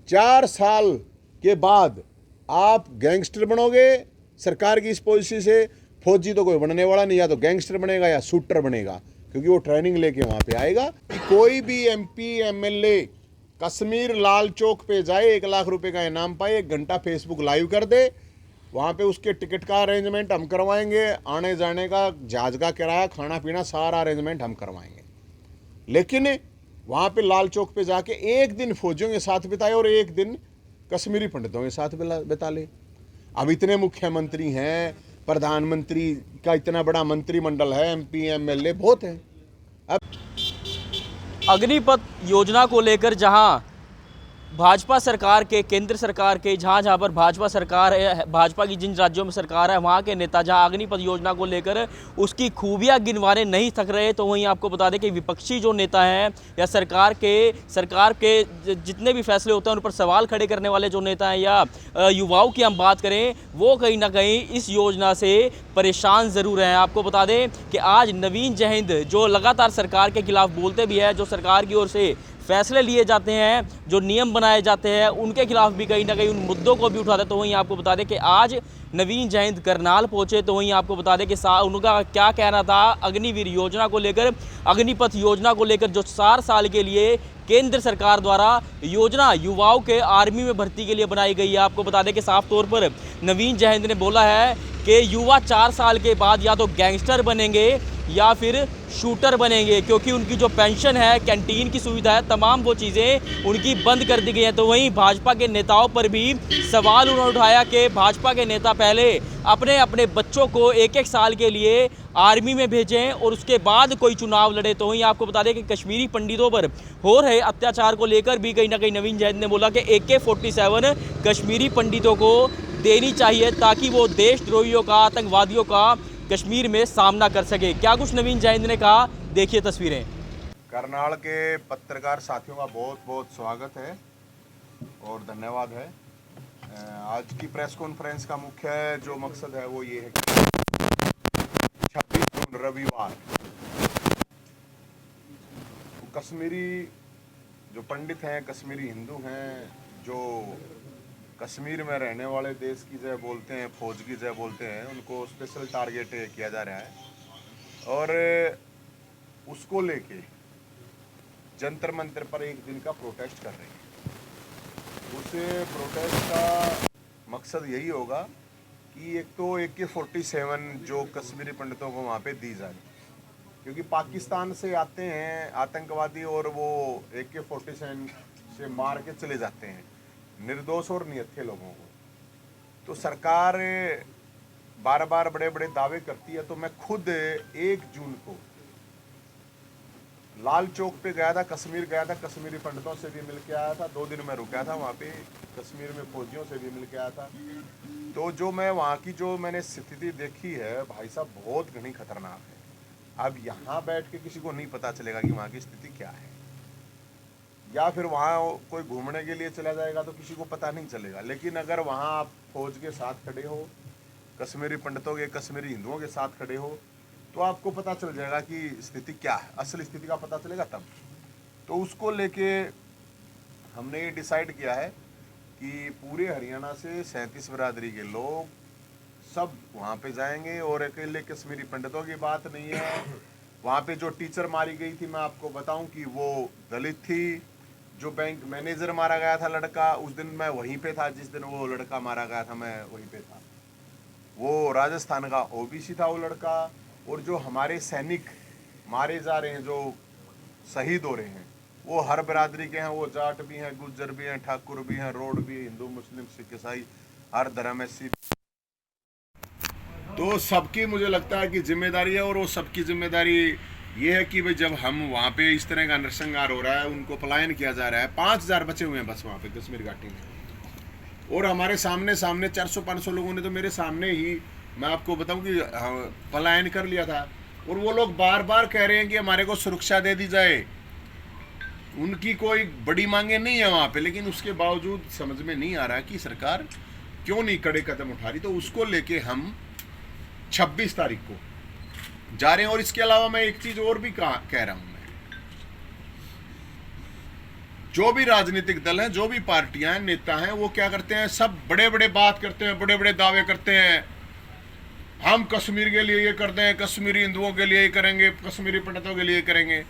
4 साल के बाद आप गैंगस्टर बनोगे सरकार की इस पॉलिसी से। फौजी तो कोई बनने वाला नहीं, या तो गैंगस्टर बनेगा या शूटर बनेगा, क्योंकि वो ट्रेनिंग लेके वहां पे आएगा। कोई भी एमपी एमएलए कश्मीर लाल चौक पे जाए, 1 लाख रुपए का इनाम पाए, 1 घंटा फेसबुक लाइव कर दे, वहाँ पे उसके टिकट का अरेंजमेंट हम करवाएंगे, आने जाने का, जहाज का किराया, खाना पीना, सारा अरेंजमेंट हम करवाएंगे। लेकिन वहाँ पे लाल चौक पे जाके एक दिन फौजियों के साथ बिताए और एक दिन कश्मीरी पंडितों के साथ बिता ले। अब इतने मुख्यमंत्री हैं, प्रधानमंत्री का इतना बड़ा मंत्रिमंडल है, एमपी एमएलए बहुत हैं। अब अग्निपथ योजना को लेकर जहां भाजपा सरकार के, केंद्र सरकार के, जहां पर भाजपा सरकार है, भाजपा की जिन राज्यों में सरकार है, वहां के नेता जहां अग्निपथ योजना को लेकर उसकी खूबियां गिनवाने नहीं थक रहे, तो वहीं आपको बता दें कि विपक्षी जो नेता हैं या सरकार के जितने भी फैसले होते हैं उन पर सवाल खड़े करने वाले जो नेता हैं, या युवाओं की हम बात करें, वो कहीं ना कहीं इस योजना से परेशान ज़रूर हैं। आपको बता दें कि आज नवीन जयहिंद जो लगातार सरकार के खिलाफ बोलते भी है, जो सरकार की ओर से फैसले लिए जाते हैं, जो नियम बनाए जाते हैं, उनके खिलाफ भी कहीं ना कहीं उन मुद्दों को भी उठाते हैं। तो वहीं आपको बता दें कि आज नवीन जयहिंद करनाल पहुंचे, तो वहीं आपको बता दें कि उनका क्या कहना था अग्निवीर योजना को लेकर, अग्निपथ योजना को लेकर, जो 4 साल के लिए केंद्र सरकार द्वारा योजना युवाओं के आर्मी में भर्ती के लिए बनाई गई है। आपको बता दें कि साफ तौर पर नवीन जयहिंद ने बोला है कि युवा 4 साल के बाद या तो गैंगस्टर बनेंगे या फिर शूटर बनेंगे, क्योंकि उनकी जो पेंशन है, कैंटीन की सुविधा है, तमाम वो चीज़ें उनकी बंद कर दी गई हैं। तो वहीं भाजपा के नेताओं पर भी सवाल उन्होंने उठाया कि भाजपा के नेता पहले अपने अपने बच्चों को 1-1 साल के लिए आर्मी में भेजें और उसके बाद कोई चुनाव लड़े। तो वहीं आपको बता दें कि कश्मीरी पंडितों पर हो रहे अत्याचार को लेकर भी कहीं ना कहीं नवीन जयहिंद ने बोला कि AK-47 कश्मीरी पंडितों को देनी चाहिए, ताकि वो देशद्रोहियों का, आतंकवादियों का कश्मीर में सामना कर सके। क्या कुछ नवीन जयहिंद ने कहा, देखिए तस्वीरें। करनाल के पत्रकार साथियों का बहुत बहुत स्वागत है और धन्यवाद है। आज की प्रेस कॉन्फ्रेंस का मुख्य जो मकसद है वो ये है कि 26 जून रविवार कश्मीरी जो पंडित हैं, कश्मीरी हिंदू हैं, जो कश्मीर में रहने वाले देश की जय बोलते हैं, फौज की जय बोलते हैं, उनको स्पेशल टारगेट किया जा रहा है। और उसको लेके जंतर मंतर पर एक दिन का प्रोटेस्ट कर रहे हैं। उस प्रोटेस्ट का मकसद यही होगा कि एक तो AK-47 जो कश्मीरी पंडितों को वहाँ पे दी जाए, क्योंकि पाकिस्तान से आते हैं आतंकवादी और वो AK-47 से मार के चले जाते हैं निर्दोष और निहत्थे लोगों को। तो सरकार बार बार बड़े बड़े दावे करती है। तो मैं खुद 1 जून को लाल चौक पे गया था, कश्मीर गया था, कश्मीरी पंडितों से भी मिल के आया था। 2 दिन में रुका था वहाँ पे, कश्मीर में फौजियों से भी मिल के आया था। तो जो मैं वहाँ की जो मैंने स्थिति देखी है भाई साहब, बहुत घनी खतरनाक है। अब यहाँ बैठ के किसी को नहीं पता चलेगा कि वहाँ की स्थिति क्या है, या फिर वहाँ कोई घूमने के लिए चला जाएगा तो किसी को पता नहीं चलेगा। लेकिन अगर वहाँ आप फौज के साथ खड़े हो, कश्मीरी पंडितों के, कश्मीरी हिंदुओं के साथ खड़े हो, तो आपको पता चल जाएगा कि स्थिति क्या है, असल स्थिति का पता चलेगा तब। तो उसको लेके हमने ये डिसाइड किया है कि पूरे हरियाणा से 37 बिरादरी के लोग सब वहाँ पे जाएंगे। और अकेले कश्मीरी पंडितों की बात नहीं है। वहाँ पे जो टीचर मारी गई थी, मैं आपको बताऊं कि वो दलित थी। जो बैंक मैनेजर मारा गया था लड़का, उस दिन मैं वहीं पे था, जिस दिन वो लड़का मारा गया था मैं वहीं पे था। वो राजस्थान का OBC था वो लड़का। और जो हमारे सैनिक मारे जा रहे हैं, जो शहीद हो रहे हैं, वो हर बिरादरी के हैं। वो जाट भी हैं, गुज्जर भी हैं, ठाकुर भी हैं, रोड भी, हिंदू मुस्लिम सिख ईसाई, हर धर्म है। तो सबकी मुझे लगता है कि जिम्मेदारी है। और वो सबकी जिम्मेदारी ये है कि भाई जब हम वहाँ पे इस तरह का नरसंहार हो रहा है, उनको पलायन किया जा रहा है, 5000 बचे हुए हैं बस वहाँ पे कश्मीर घाटी में। और हमारे सामने 400-500 लोगों ने तो मेरे सामने ही, मैं आपको बताऊं कि पलायन कर लिया था। और वो लोग बार बार कह रहे हैं कि हमारे को सुरक्षा दे दी जाए। उनकी कोई बड़ी मांगे नहीं है वहाँ पे, लेकिन उसके बावजूद समझ में नहीं आ रहा कि सरकार क्यों नहीं कड़े कदम उठा रही। तो उसको लेके हम 26 तारीख को जा रहे हैं। और इसके अलावा मैं एक चीज और भी कह रहा हूं, मैं जो भी राजनीतिक दल हैं, जो भी पार्टियां हैं, नेता हैं, वो क्या करते हैं, सब बड़े बड़े बात करते हैं, बड़े बड़े दावे करते हैं। हम कश्मीर के लिए ये करते हैं, कश्मीरी हिंदुओं के लिए ये करेंगे, कश्मीरी पंडितों के लिए करेंगे।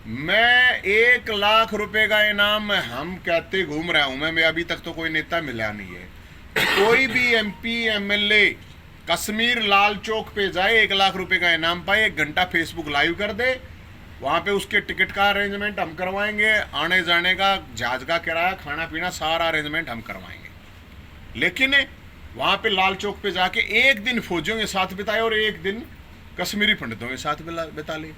मैं 1 लाख रुपए का इनाम हम कहते घूम रहा हूं मैं अभी तक तो कोई नेता मिला नहीं है। कोई भी MP MLA कश्मीर लाल चौक पे जाए, 1 लाख रुपए का इनाम पाए, 1 घंटा फेसबुक लाइव कर दे, वहाँ पे उसके टिकट का अरेंजमेंट हम करवाएंगे, आने जाने का, जहाज का किराया, खाना पीना, सारा अरेंजमेंट हम करवाएंगे। लेकिन वहाँ पे लाल चौक पे जाके 1 दिन फौजियों के साथ बिताए और 1 दिन कश्मीरी पंडितों के साथ बिता ले।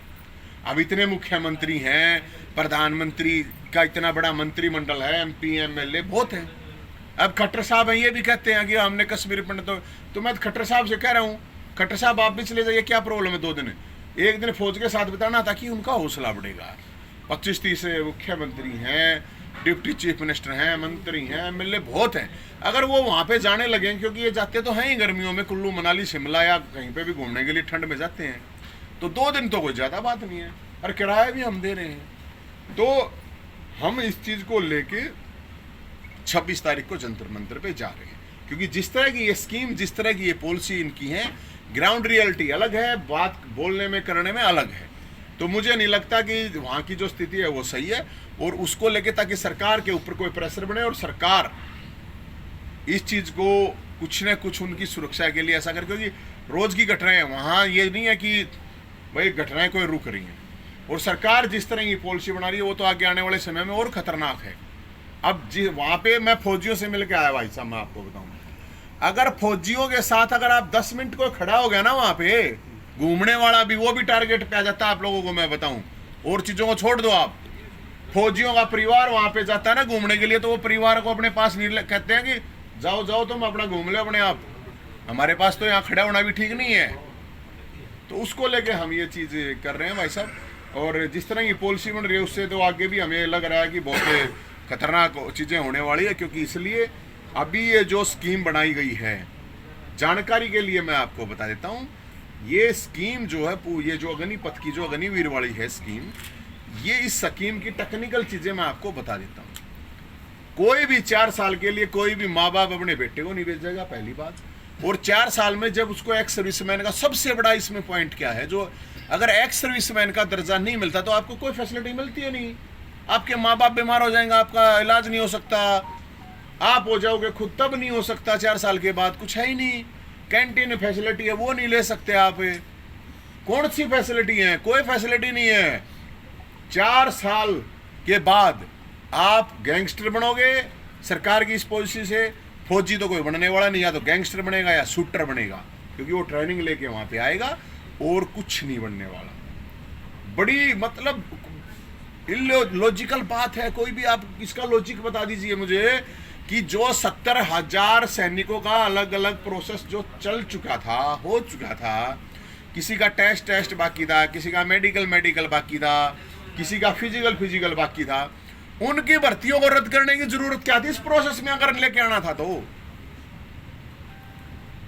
अब इतने मुख्यमंत्री हैं, प्रधानमंत्री का इतना बड़ा मंत्रिमंडल है, MP MLA बहुत है। अब खट्टर साहब हैं, ये भी कहते हैं कि हमने कश्मीरी पंडितों, तो मैं खट्टर साहब से कह रहा हूँ, खट्टर साहब आप भी चले जाइए, क्या प्रॉब्लम है 2 दिन, 1 दिन फौज के साथ बिताना ताकि उनका हौसला बढ़ेगा। 25-30 मुख्यमंत्री हैं, डिप्टी चीफ मिनिस्टर हैं, मंत्री हैं, MLA बहुत हैं। अगर वो वहाँ पे जाने लगे, क्योंकि ये जाते तो हैं ही गर्मियों में, कुल्लू मनाली शिमला या कहीं पे भी घूमने के लिए ठंड में जाते हैं, तो 2 दिन तो कोई ज़्यादा बात नहीं है, और किराया भी हम दे रहे हैं। तो हम इस चीज़ को लेके 26 तारीख को जंतर मंतर पे जा रहे हैं, क्योंकि जिस तरह की ये स्कीम, जिस तरह की ये पॉलिसी इनकी है, ग्राउंड रियलिटी अलग है, बात बोलने में करने में अलग है। तो मुझे नहीं लगता कि वहाँ की जो स्थिति है वो सही है, और उसको लेके ताकि सरकार के ऊपर कोई प्रेशर बने और सरकार इस चीज़ को कुछ न कुछ उनकी सुरक्षा के लिए ऐसा करे, क्योंकि रोज़ की घटनाएं हैं वहाँ, ये नहीं है कि भाई घटनाएं कोई रुक रही हैं। और सरकार जिस तरह की पॉलिसी बना रही है वो तो आगे आने वाले समय में और खतरनाक है। अब वहाँ पे मैं फौजियों से मिल के आया भाई साहब, मैं आपको बताऊँ, अगर फौजियों के साथ अगर आप 10 मिनट को खड़ा हो गया ना वहाँ पे, घूमने वाला भी वो भी टारगेट पे आ जाता है आप लोगों को मैं बताऊँ। और चीज़ों को छोड़ दो आप, फौजियों का परिवार वहाँ पे जाता है ना घूमने के लिए, तो वो परिवार को अपने पास नहीं कहते हैं कि जाओ जाओ तुम अपना घूम लो अपने आप, हमारे पास तो यहाँ खड़ा होना भी ठीक नहीं है। तो उसको लेके हम ये चीज़ कर रहे हैं भाई साहब। और जिस तरह की पॉलिसी बन रही है उससे तो आगे भी हमें लग रहा है कि बहुत खतरनाक चीज़ें होने वाली है, क्योंकि इसलिए अभी ये जो स्कीम बनाई गई है, जानकारी के लिए मैं आपको बता देता हूँ, ये स्कीम जो है, ये जो अग्निपथ की जो अग्निवीर वाली है स्कीम, ये इस स्कीम की टेक्निकल चीज़ें मैं आपको बता देता हूँ। कोई भी 4 साल के लिए कोई भी माँ बाप अपने बेटे को नहीं भेजेगा, पहली बात। और 4 साल में जब उसको एक्स सर्विसमैन का, सबसे बड़ा इसमें पॉइंट क्या है, जो अगर एक्स सर्विसमैन का दर्जा नहीं मिलता तो आपको कोई फैसिलिटी मिलती है नहीं। आपके माँ बाप बीमार हो जाएंगे, आपका इलाज नहीं हो सकता, आप हो जाओगे खुद तब नहीं हो सकता, 4 साल के बाद कुछ है ही नहीं। कैंटीन फैसिलिटी है वो नहीं ले सकते आप, कौन सी फैसिलिटी है, कोई फैसिलिटी नहीं है। 4 साल के बाद आप गैंगस्टर बनोगे सरकार की इस पॉलिसी से। फौजी तो कोई बनने वाला नहीं, या तो गैंगस्टर बनेगा या शूटर बनेगा, क्योंकि वो ट्रेनिंग लेके वहाँ पे आएगा, और कुछ नहीं बनने वाला। बड़ी मतलब इलॉजिकल बात है। कोई भी आप इसका लॉजिक बता दीजिए मुझे कि जो 70,000 सैनिकों का अलग अलग प्रोसेस जो चल चुका था, हो चुका था, किसी का टेस्ट बाकी था, किसी का मेडिकल बाकी था, किसी का फिजिकल बाकी था, उनकी भर्तियों को रद्द करने की जरूरत क्या थी इस प्रोसेस में अगर लेके आना था? तो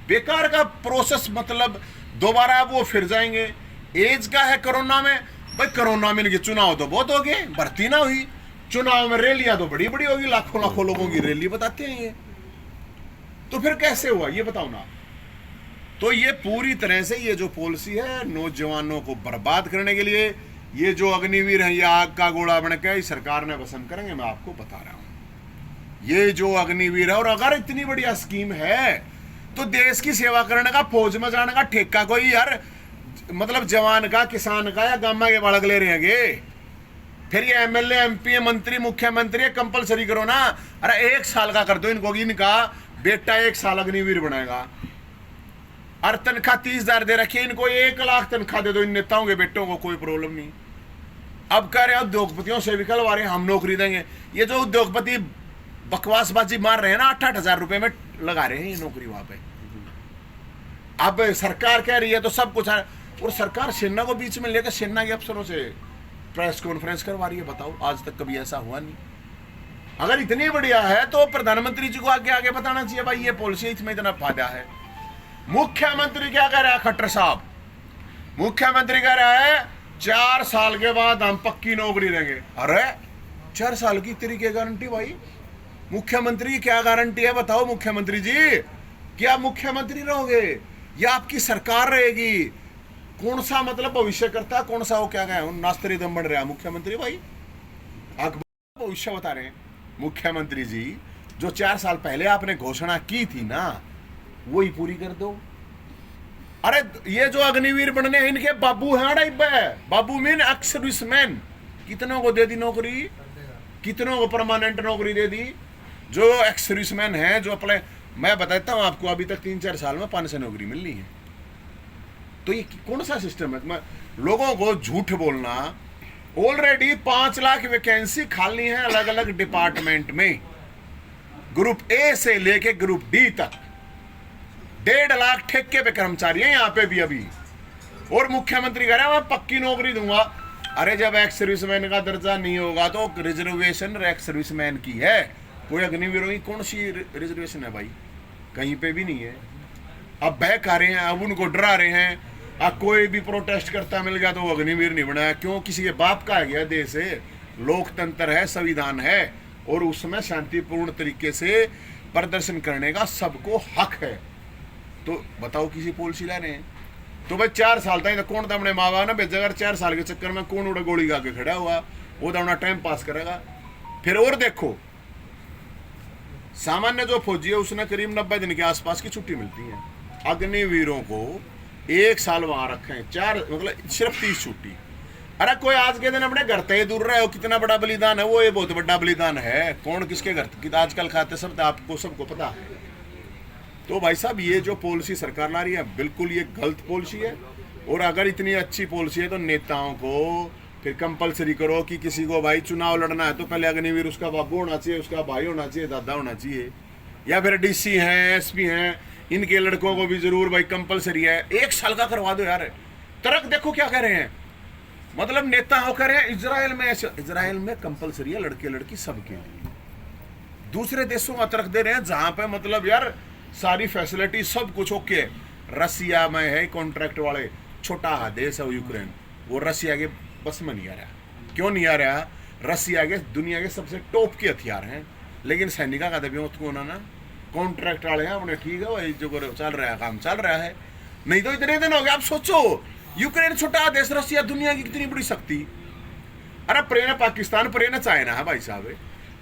बेकार का प्रोसेस, मतलब दोबारा वो फिर जाएंगे। एज का है कोरोना में, भाई कोरोना में चुनाव तो बहुत हो गए, भर्ती ना हुई, चुनाव में रैलियां तो बड़ी बड़ी होगी, लाखों लोगों की रैली बताते हैं ये, तो फिर कैसे हुआ ये बताओ ना। तो ये पूरी तरह से ये जो पॉलिसी है नौजवानों को बर्बाद करने के लिए, ये जो अग्निवीर है ये आग का गोला बन के सरकार ने पसंद करेंगे, मैं आपको बता रहा हूं। ये जो अग्निवीर है, और अगर इतनी बढ़िया स्कीम है तो देश की सेवा करने का, फौज में जाने का ठेका कोई यार मतलब जवान का, किसान का या गामा के बालक ले रहे हैं। फिर ये MLA MP मंत्री मुख्यमंत्री कंपलसरी करो ना। अरे 1 साल का कर दो इनको, इनका बेटा 1 साल अग्निवीर बनाएगा, और तनख्वाह 30,000 दे रखी है इनको, 1 लाख तनख्वाह दे दो इन नेताओं के बेटों को, कोई प्रॉब्लम नहीं। अब कह रहे हैं उद्योगपतियों से निकलवा रहे हैं हम नौकरी देंगे। ये जो उद्योगपति बकवासबाजी मार रहे हैं ना, 8,000 रुपए में लगा रहे हैं ये नौकरी वहां पे। अब सरकार कह रही है तो सब कुछ है, और सरकार सेना को बीच में लेकर सेना के अफसरों से प्रेस कॉन्फ्रेंस करवा रही है। बताओ, आज तक कभी ऐसा हुआ नहीं। अगर इतनी बढ़िया है तो प्रधानमंत्री जी को आगे आगे बताना चाहिए, भाई ये पॉलिसी इसमें इतना फायदा है। मुख्यमंत्री क्या कह रहा है खट्टर साहब? मुख्यमंत्री कह रहा है 4 साल के बाद हम पक्की नौकरी देंगे। अरे 4 साल की तेरी क्या गारंटी भाई? मुख्यमंत्री की क्या गारंटी है बताओ मुख्यमंत्री जी? क्या मुख्यमंत्री रहोगे या आपकी सरकार रहेगी? कौन सा मतलब भविष्य करता, कौन सा वो क्या गया नास्तरी दम बन रहा मुख्यमंत्री भाई? अकबर भविष्य बता रहे हैं मुख्यमंत्री जी। जो 4 साल पहले आपने घोषणा की थी ना, वही पूरी कर दो। अरे ये जो अग्निवीर बनने हैं इनके बाबू हैं, बाबू मीन एक्स सर्विसमैन। कितनों को दे दी नौकरी? कितनों को परमानेंट नौकरी दे दी? जो एक्स सर्विसमैन है, जो अपने, मैं बताता हूं आपको, अभी तक 3-4 साल में 500 नौकरी मिलनी है। तो ये कौन सा सिस्टम है? मैं लोगों को झूठ बोलना। ऑलरेडी 5 लाख वैकेंसी खाली है अलग अलग डिपार्टमेंट में, ग्रुप ए से लेके ग्रुप डी तक। 1.5 लाख ठेके पे कर्मचारी हैं यहाँ पे भी अभी। और मुख्यमंत्री कह रहा है मैं पक्की नौकरी दूंगा। अरे जब एक्स सर्विसमैन का दर्जा नहीं होगा तो रिजर्वेशन एक्स सर्विसमैन की है। कोई अग्निवीरों की कौन सी रिजर्वेशन है भाई? कहीं पे भी नहीं है। अब बहक आ रहे हैं, अब उनको डरा रहे हैं। अब कोई भी प्रोटेस्ट करता मिल गया तो वो अग्निवीर नहीं बनाया। क्यों? किसी के बाप का आ गया देश है, लोकतंत्र है, संविधान है, और उसमें शांतिपूर्ण तरीके से प्रदर्शन करने का सबको हक है। तो बताओ किसी पॉलिसी ला रहे हैं तो भाई 4 साल तक तो कौन था अपने माँ बाप ने भेजा? अगर 4 साल के चक्कर में कौन उड़ा गोली गा के खड़ा हुआ, वो तो अपना टाइम पास करेगा। फिर और देखो, सामान्य जो फौजी है उसने करीब 90 दिन के आसपास की छुट्टी मिलती है। अग्निवीरों को 1 साल वहां रखे हैं, 4 मतलब सिर्फ 30 छुट्टी। अरे कोई आज के दिन अपने घर से दूर रहे हो, कितना बड़ा बलिदान है वो? ये बहुत बड़ा बलिदान है। कौन किसके घर आजकल खाते सब आपको सबको पता है। तो भाई साहब ये जो पॉलिसी सरकार ला रही है बिल्कुल ये गलत पॉलिसी है। और अगर इतनी अच्छी पॉलिसी है तो नेताओं को फिर कंपलसरी करो कि किसी को भाई चुनाव लड़ना है तो पहले अग्निवीर उसका बाबू होना चाहिए, उसका भाई होना चाहिए, दादा होना चाहिए, या फिर डीसी हैं, एसपी हैं, इनके लड़कों को भी जरूर भाई कंपलसरी है। 1 साल का करवा दो यार। तर्क देखो क्या कह रहे हैं, मतलब नेता होकर है इजराइल में, इजराइल में कंपलसरी है लड़के लड़की सबके लिए। दूसरे देशों का तर्क दे रहे हैं जहां पे मतलब यार सारी फैसिलिटी सब कुछ ओके। रसिया में है कॉन्ट्रैक्ट वाले, छोटा देश है वो यूक्रेन, वो रसिया के बस में नहीं आ रहा। क्यों नहीं आ रहा? रसिया के दुनिया के सबसे टॉप के हथियार हैं, लेकिन सैनिका का दबी उन्होंने कॉन्ट्रैक्ट वाले हैं अपने। ठीक है भाई, जो चल रहा है काम चल रहा है। नहीं तो इतने दिन हो गए। आप सोचो यूक्रेन छोटा देश, रसिया दुनिया की कितनी बड़ी शक्ति। अरे प्रेम पाकिस्तान, प्रेम चाइना है भाई साहब।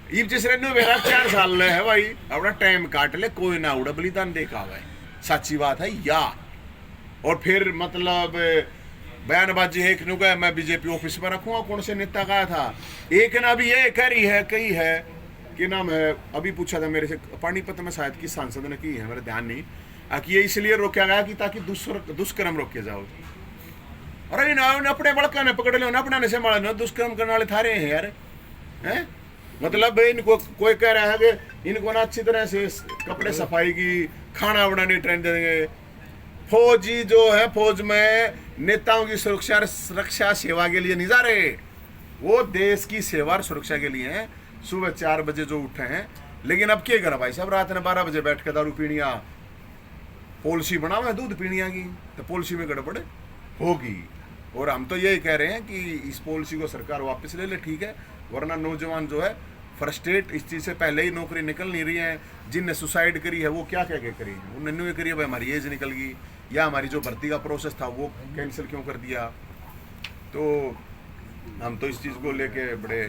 ये जिस रेनू मेरा 4 साल है भाई, अपना टाइम काट ले, कोई ना उड़ा बलिदान देखा भाई। सच्ची बात है या। और फिर मतलब बयानबाजी है, एक नु का मैं बीजेपी ऑफिस में रखूंगा, कौन से नेता का था, एक ना भी ये कह रही है, कही है कि नाम है, अभी पूछा था मेरे से पानीपत में शायद किस सांसद ने की है, मेरा ध्यान नहीं, कि ये इसलिए रोका गया कि ताकि दुष्कर्म रोके जाओ। अरे अपने बड़का ने पकड़ लो, अपने से मारे दुष्कर्म करने वाले थारे हैं यार, हैं? मतलब इनको कोई कह रहा है कि इनको ना अच्छी तरह से कपड़े सफाई की, खाना बनाने ट्रेन दे देंगे। फौजी जो है, फौज में नेताओं की सुरक्षा सेवा के लिए नहीं जा रहे, वो देश की सेवा और सुरक्षा के लिए हैं। सुबह 4 बजे जो उठे हैं, लेकिन अब क्या करा भाई साहब, रात में 12 बजे बैठ कर दारू पीनिया, पॉलिसी बनाओ है दूध पीनिया की, तो पॉलिसी में गड़बड़ होगी। और हम तो यही कह रहे हैं कि इस पॉलिसी को सरकार वापस ले ले, ठीक है, वरना नौजवान जो है फ्रस्ट्रेट, इस चीज़ से पहले ही नौकरी निकल नहीं रही है। जिनने सुसाइड करी है वो क्या कह के करी है, उन्होंने ये करी है भाई हमारी एज निकल गई, या हमारी जो भर्ती का प्रोसेस था वो कैंसिल क्यों कर दिया। तो हम तो इस चीज़ को लेके बड़े,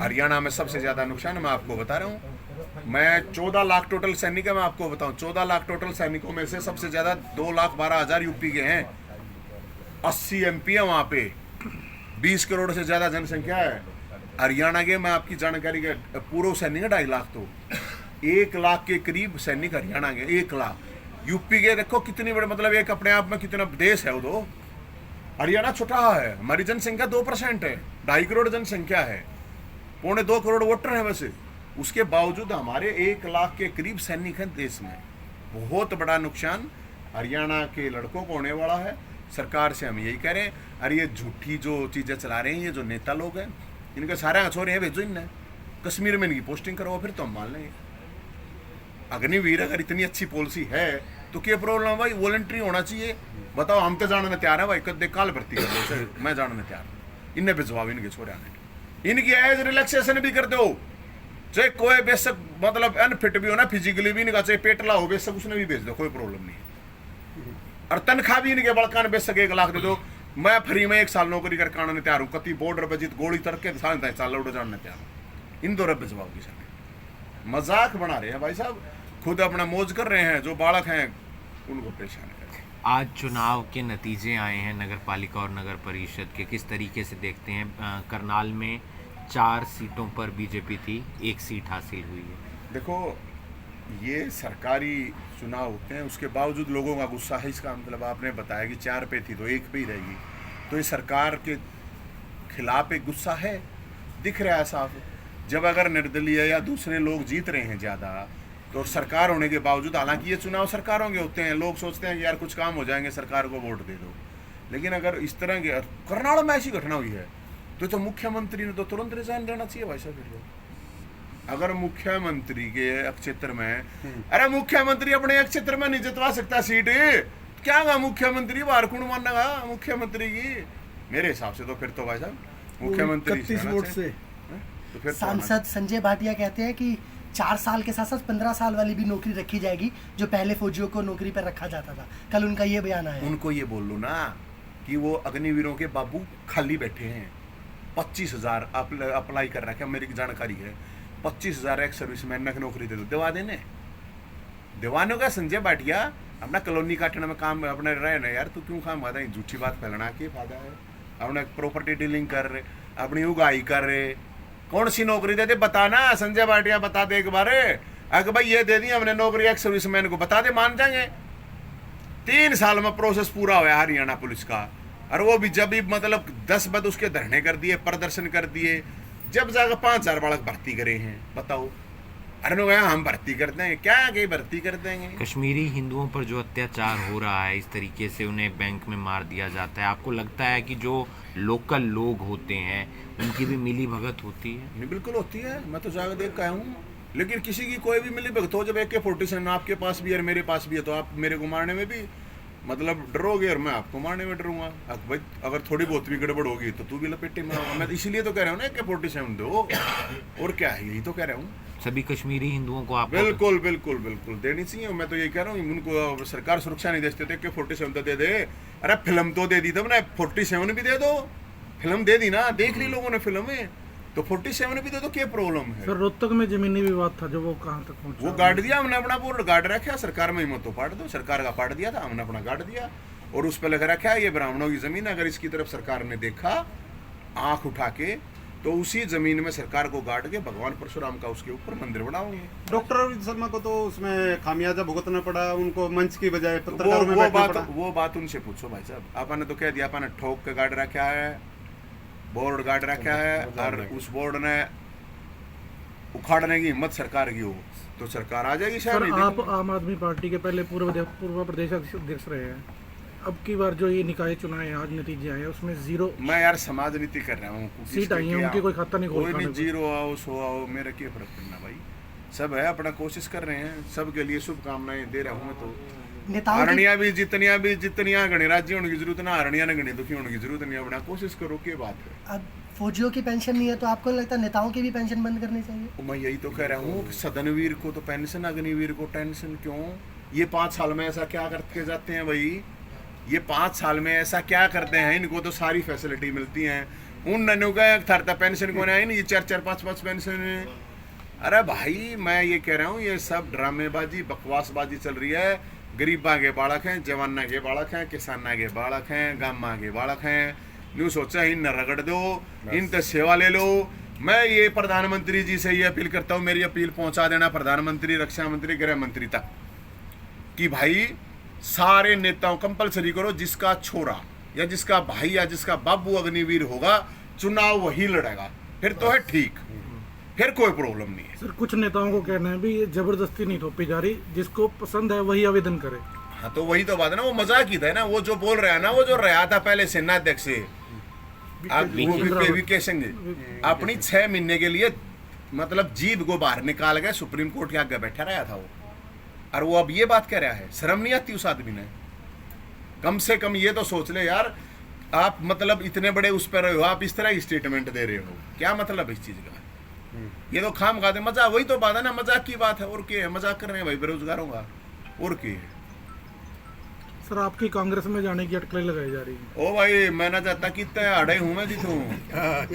हरियाणा में सबसे ज़्यादा नुकसान है, मैं आपको बता रहा हूँ। मैं 14 लाख टोटल सैनिक है, मैं आपको बताऊँ 14 लाख टोटल सैनिकों में से सबसे ज़्यादा 2,12,000 यूपी के हैं, 80 MP है वहाँ पे, 20 करोड़ से ज़्यादा जनसंख्या है। हरियाणा के, मैं आपकी जानकारी के, पूर्व सैनिक है 2.5 लाख, तो 1 लाख के करीब सैनिक हरियाणा के, 1 लाख। यूपी के देखो कितनी बड़े, मतलब एक अपने आप में कितना देश है वो। तो हरियाणा छोटा है, हमारी जनसंख्या 2% है, 2.5 करोड़ जनसंख्या है, 1.25 करोड़ वोटर है वैसे, उसके बावजूद हमारे 1 लाख के करीब सैनिक हैं देश में। बहुत बड़ा नुकसान हरियाणा के लड़कों को होने वाला है। सरकार से हम यही कह रहे हैं, अरे ये झूठी जो चीज़ें चला रहे हैं ये जो नेता लोग हैं, इनके सारे छोरे हैं, भेजो इन्हें कश्मीर में इनकी पोस्टिंग करो, फिर तो हम मान लेंगे। अग्निवीर अगर इतनी अच्छी पॉलिसी है तो क्या प्रॉब्लम भाई, वॉलंटरी होना चाहिए। बताओ, हम तो जानने तैयार है भाई, कद काल भर्ती कर लो, मैं जानने तैयार, इन्हें भिजवाओ इनके छोरे आने। इनकी एज रिलैक्सेशन भी कर दो, चाहे कोई बेशक मतलब अनफिट भी हो ना फिजिकली भी, इनका चाहे पेटला हो बेशक उसने भी बेच दो, कोई प्रॉब्लम नहीं। और तनख्वाह भी इनके बड़का ने बेशक 1 लाख दे दो, मैं फ्री में 1 साल नौकरी करके आने तैयार हूँ, कति बॉर्डर पर जीत गोली तरके साल लौट जाने तैयार हूँ। इन दो रब जवाब की मजाक बना रहे हैं भाई साहब, खुद अपना मौज कर रहे हैं, जो बालक हैं उनको परेशान कर रहे हैं। आज चुनाव के नतीजे आए हैं नगर पालिका और नगर परिषद के, किस तरीके से देखते हैं? करनाल में 4 सीटों पर बीजेपी थी, 1 सीट हासिल हुई है। देखो ये सरकारी चुनाव होते हैं, उसके बावजूद लोगों का गुस्सा है, इसका मतलब आपने बताया कि 4 पे थी तो 1 पे ही रहेगी, तो ये सरकार के खिलाफ एक गुस्सा है, दिख रहा है साफ। जब अगर निर्दलीय या दूसरे लोग जीत रहे हैं ज़्यादा, तो सरकार होने के बावजूद, हालांकि ये चुनाव सरकारों के होते हैं, लोग सोचते हैं कि यार कुछ काम हो जाएंगे सरकार को वोट दे दो, लेकिन अगर इस तरह के करनाल में ऐसी घटना हुई है तो मुख्यमंत्री ने तो तुरंत रिजाइन देना चाहिए भाई साहब। फिर अगर मुख्यमंत्री के क्षेत्र में, अरे मुख्यमंत्री अपने एक क्षेत्र में नहीं जितवा सकता सीट, क्या गा मुख्यमंत्री बाहर कौन मानेगा मुख्यमंत्री की? मेरे हिसाब से तो फिर तो भाई साहब मुख्यमंत्री 31 वोट से। तो फिर सांसद संजय भाटिया कहते हैं कि 4 साल के साथ साथ 15 साल वाली भी नौकरी रखी जाएगी, जो पहले फौजियों को नौकरी पर रखा जाता था। कल उनका ये बयान आया। उनको ये बोल लो ना कि वो अग्निवीरों के बाबू खाली बैठे हैं, 25,000 अप्लाई कर रखे हैं, मेरी जानकारी है, 25,000 एक सर्विसमैन की नौकरी दे दो, दिवा देने दीवानों का। संजय भाटिया अपना कॉलोनी काटने में काम अपने रहे ना यार, तू क्यों काम आता है? झूठी बात फैलाना के फायदा है? अपने प्रॉपर्टी डीलिंग कर रहे, अपनी उगाई कर रहे, कौन सी नौकरी दे दे बताना, संजय भाटिया बता दे एक बार, अगर भाई ये दे दी हमने नौकरी एक सर्विसमैन को, बता दे मान जाएंगे। 3 साल में प्रोसेस पूरा हुआ हरियाणा पुलिस का, और वो भी जब भी मतलब 10 बद उसके धरने कर दिए, प्रदर्शन कर दिए, जब जाकर 5,000 बालक भर्ती करे हैं, बताओ। अरे नो हम भर्ती करते हैं क्या, कहीं भर्ती कर देंगे? कश्मीरी हिंदुओं पर जो अत्याचार हो रहा है, इस तरीके से उन्हें बैंक में मार दिया जाता है, आपको लगता है कि जो लोकल लोग होते हैं उनकी भी मिली भगत होती है? नहीं बिल्कुल होती है, मैं तो जाकर देख का हूँ, लेकिन किसी की कोई भी मिली भगत हो, जब AK-47 आपके पास भी है और मेरे पास भी है, तो आप मेरे को मारने में भी मतलब डरोगे और मैं आपको मारने में डरूंगा। भाई अगर थोड़ी बहुत भी गड़बड़ होगी तो तू भी लपेटे में होगा। मैं तो इसीलिए तो कह रहा हूँ ना AK-47 दो, और क्या है, यही तो कह रहा हूँ। सभी कश्मीरी हिंदुओं को आप बिल्कुल बिल्कुल बिल्कुल देनी चाहिए। मैं तो यही कह रहा हूँ, उनको सरकार सुरक्षा नहीं देते थे, AK-47 तो दे दे। अरे फिल्म तो दे दी तब ना, 47 भी दे दो, फिल्म दे दी ना, देख ली लोगों ने फिल्म में, तो 47 भी दे दो, क्या प्रॉब्लम है? सर रोहतक में जमीनी विवाद था जो वो कहाँ तक पहुंचा? वो गाड़ दिया हमने, अपना बोर्ड गाड़ रखा, सरकार में हिम्मत तो पाट दो, सरकार का पाट दिया था हमने, अपना गाड़ दिया, और उस पर लगा रखा है ये ब्राह्मणों की जमीन। अगर इसकी तरफ सरकार ने देखा आंख उठा के, तो उसी जमीन में सरकार को गाड़ के भगवान परशुराम का उसके ऊपर मंदिर बनाओगे। डॉक्टर अरविंद शर्मा को तो उसमें खामियाजा भुगतना पड़ा, उनको मंच की बजाय पत्रकारों में बैठना पड़ा। वो बात उनसे पूछो भाई साहब, आपने तो कह दिया, आपने ठोक के गाड़ रखा है, बोर्ड गाड़ रखा है, और उस बोर्ड ने उखाड़ने की हिम्मत सरकार की हो तो सरकार आ जाएगी। सर आप आम आदमी पार्टी के पहले पूर्व प्रदेश अध्यक्ष रहे हैं, अब की बार जो ये निकाय चुनाव है, आज नतीजे आए हैं उसमें 0 मैं यार समाज नीति कर रहा हूँ, सीट आई है, उनकी कोई खाता नहीं खोल, कोई भी 0 आओ 100 आओ, मेरा क्या फर्क पड़ना भाई, सब है अपना कोशिश कर रहे हैं, सबके लिए शुभकामनाएं दे रहा हूँ मैं। तो हरणिया भी जितनिया गणे राज्य होने की जरूरत ना, हरणिया ने गणे दुखी होने की जरूरत नहीं, अपना कोशिश करो, क्या बात है। अब फौजियों की पेंशन नहीं है तो आपको लगता है नेताओं की भी पेंशन बंद करनी चाहिए? मैं यही तो कह रहा हूँ कि सदनवीर को तो पेंशन, अग्निवीर को टेंशन क्यों? ये 5 साल में ऐसा क्या करके जाते हैं भाई, ये 5 साल में ऐसा क्या करते हैं, इनको तो सारी फैसिलिटी मिलती हैं। उन नन्हों का थरता पेंशन को नहीं, ये 4-4 5-5 पेंशन है। अरे भाई मैं ये कह रहा हूँ, ये सब ड्रामेबाजी बकवासबाजी चल रही है। गरीबा के बालक हैं, जवाना के बालक हैं, किसाना के बालक हैं, गामा के बालक हैं, न्यू सोचा इन रगड़ दो, इन तो सेवा ले लो। मैं ये प्रधानमंत्री जी से ये अपील करता हूँ, मेरी अपील पहुंचा देना प्रधानमंत्री, रक्षा मंत्री, गृह मंत्री तक, कि भाई सारे नेताओं कंपलसरी करो, जिसका छोरा या जिसका भाई या जिसका बाबू अग्निवीर होगा, चुनाव वही लड़ेगा, फिर तो है ठीक, फिर कोई प्रॉब्लम नहीं है। सर कुछ नेताओं को कहना है भी ये जबरदस्ती नहीं थोपी जा रही, जिसको पसंद है वही आवेदन करे। हाँ तो वही तो बात है ना, वो मजाक ही था ना, वो जो बोल रहा है ना, वो जो रहा था पहले सेनाध्यक्ष से वीके सिंह अपनी 6 महीने के लिए मतलब जीभ को बाहर निकाल के सुप्रीम कोर्ट के आगे बैठा रहा था वो, और वो अब ये बात कह रहा है, शर्म नहीं आती उस आदमी ने? कम से कम ये तो सोच ले यार, आप मतलब इतने बड़े उस पर रहे हो, आप इस तरह की स्टेटमेंट दे रहे हो, क्या मतलब है इस चीज का? ये तो खाम खाते मजाक, वही तो बात है ना, मजाक की बात है। और क्या है, मजाक कर रहे हैं भाई बेरोजगारों का, और क्या है? सर आपकी कांग्रेस में जाने की अटकलें लगाई जा रही हैं। ओ भाई मैं ना चाहता कितने आड़े हूँ मैं जितूं,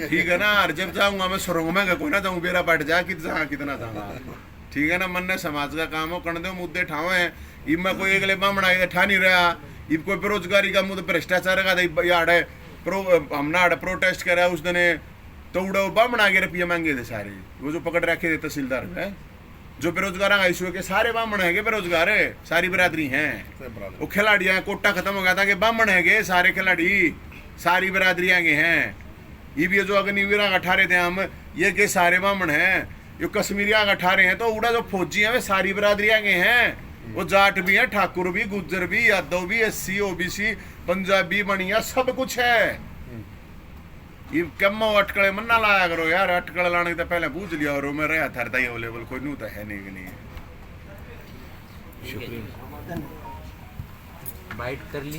ठीक है ना। और जब जाऊंगा मैं सुरंग में कोई ना जाऊँ, बेरा पट जा कितना जाऊंगा, ठीक है ना। मन ने समाज का काम हो, कण दो मुद्दे ठाव है। इब मैं कोई अगले बामणा ठा नहीं रहा, इब कोई बेरोजगारी का मुद्दा भ्रष्टाचार का आड़े हमने आड़े प्रोटेस्ट करा उस दिन, तो उड़ा बामणा के रुपये मांगे थे सारे, वो जो पकड़ रखे थे तहसीलदार में, जो बेरोजगार आईसीयू के सारे बामण है, बेरोजगार है, सारी बरादरी हैं। वो खिलाड़ियां कोटा खत्म हो गया था कि बामण है, सारे खिलाड़ी सारी बरादरियां के हैं। ये भी जो अग्निवीर अठारे थे हम, ये के सारे बामण हैं। ये कश्मीरिया अठारे हैं, तो उड़ा जो फौजी हैं वे सारी बरादरियां के हैं। वो जाट भी हैं, ठाकुर भी, गुज्जर भी, यादव भी, एससी, ओबीसी, पंजाबी, बनिया, सब कुछ है। ये कम अटकड़े मन ना लाया करो यार, अटकड़ लाने तो पहले पूछ लिया, और मैं रहा था अवेलेबल कोई नहीं, तो है नहीं कि नहीं है। शुक्रिया। बाइट कर ली।